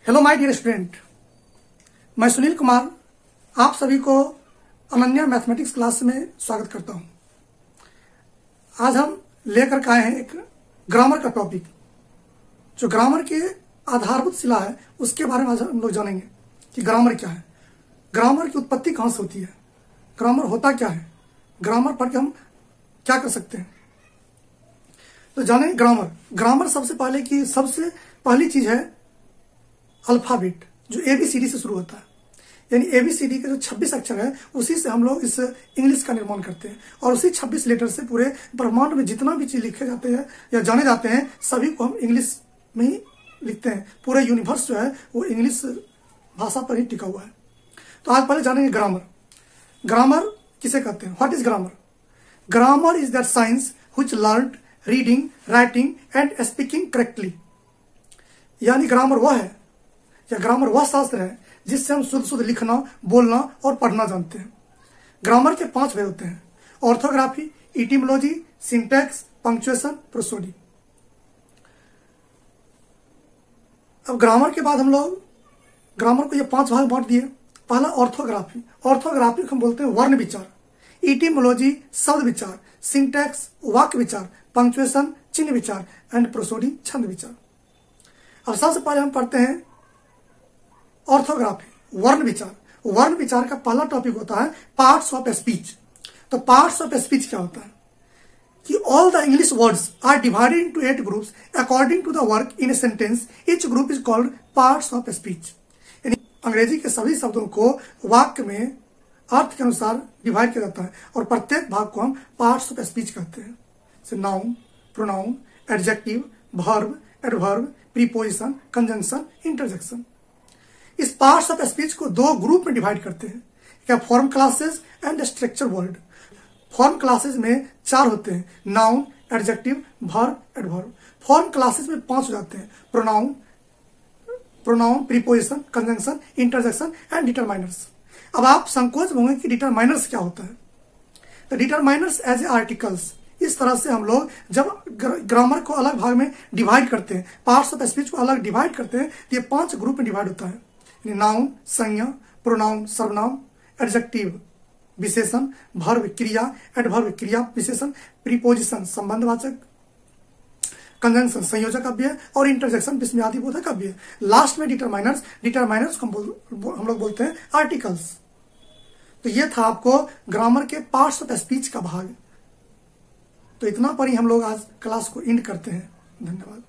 Hello my dear student, मैं सुनील कुमार आप सभी को अनन्या मैथमेटिक्स क्लास में स्वागत करता हूं। आज हम लेकर के आए हैं एक ग्रामर का टॉपिक, जो ग्रामर के आधारभूत शिला है उसके बारे में आज हम लोग जानेंगे कि ग्रामर क्या है, ग्रामर की उत्पत्ति कहां से होती है, ग्रामर होता क्या है, ग्रामर पढ़ के हम क्या कर सकते हैं। तो जानेंगे ग्रामर। ग्रामर सबसे पहली चीज है अल्फाबेट, जो एबीसीडी से शुरू होता है। यानी एबीसीडी के जो 26 अक्षर है उसी से हम लोग इस इंग्लिश का निर्माण करते हैं, और उसी 26 लेटर से पूरे ब्रह्मांड में जितना भी चीज लिखे जाते हैं या जाने जाते हैं सभी को हम इंग्लिश में ही लिखते हैं। पूरा यूनिवर्स जो है वो इंग्लिश भाषा पर ही टिका हुआ है। तो आज पहले जानेंगे ग्रामर। ग्रामर किसे कहते हैं? What is grammar? Grammar is that science which learn reading, writing and speaking correctly. यानी ग्रामर वह है या ग्रामर वह शास्त्र है जिससे हम शुद्ध लिखना, बोलना और पढ़ना जानते हैं। ग्रामर के 5 भेद होते हैं: orthography, etymology, syntax, punctuation, prosody. अब ग्रामर के बाद हम लोग ग्रामर को ये 5 भाग बांट दिए। पहला ऑर्थोग्राफी। ऑर्थोग्राफी को हम बोलते हैं वर्ण विचार, इटिमोलॉजी शब्द विचार, सिंटैक्स वाक्य विचार, पंक्चुएशन चिन्ह विचार एंड प्रोसोडी छंद विचार। अब सबसे पहले हम पढ़ते हैं ऑर्थोग्राफी, वर्ण विचार। वर्ण विचार का पहला टॉपिक होता है पार्ट्स ऑफ स्पीच। तो पार्ट्स ऑफ स्पीच क्या होता है कि all the English words are divided into 8 groups according to the work in a sentence. Each group is called parts of speech. यानी अंग्रेजी के सभी शब्दों को वाक्य में अर्थ के अनुसार डिवाइड किया जाता है और प्रत्येक भाग को हम पार्ट्स ऑफ स्पीच कहते हैं। जैसे noun, pronoun, adjective, verb, adverb, preposition, conjunction, interjection. इस पार्ट्स ऑफ स्पीच को 2 ग्रुप में डिवाइड करते हैं, क्या form classes and structure word. Form classes में 4 होते हैं: noun, adjective, verb, adverb. Form classes में 5 हो जाते हैं: pronoun, preposition, conjunction, interjection and determiners. अब आप संकोच में होंगे कि डिटरमाइनर्स क्या होता है। तो डिटरमाइनर्स एज ए आर्टिकल्स। इस तरह से हम लोग जब ग्रामर को अलग भाग में डिवाइड करते हैं, पार्ट्स ऑफ स्पीच को अलग डिवाइड करते हैं, तो ये 5 ग्रुप में डिवाइड होता है। नाउन संज्ञा, प्रोनाउन सर्वनाम, एडजेक्टिव विशेषण, वर्ब क्रिया, एडवर्ब क्रिया विशेषण, प्रीपोजिशन संबंधवाचक, कंजंक्शन संयोजक अव्यय और इंटरजेक्शन विस्मयादि बोधक अव्यय। लास्ट में डिटरमाइनर्स को हम लोग बोलते हैं आर्टिकल्स। तो ये था आपको ग्रामर के पार्ट्स ऑफ स्पीच का भाग। तो इतना पर ही हम लोग आज क्लास को एंड करते हैं। धन्यवाद।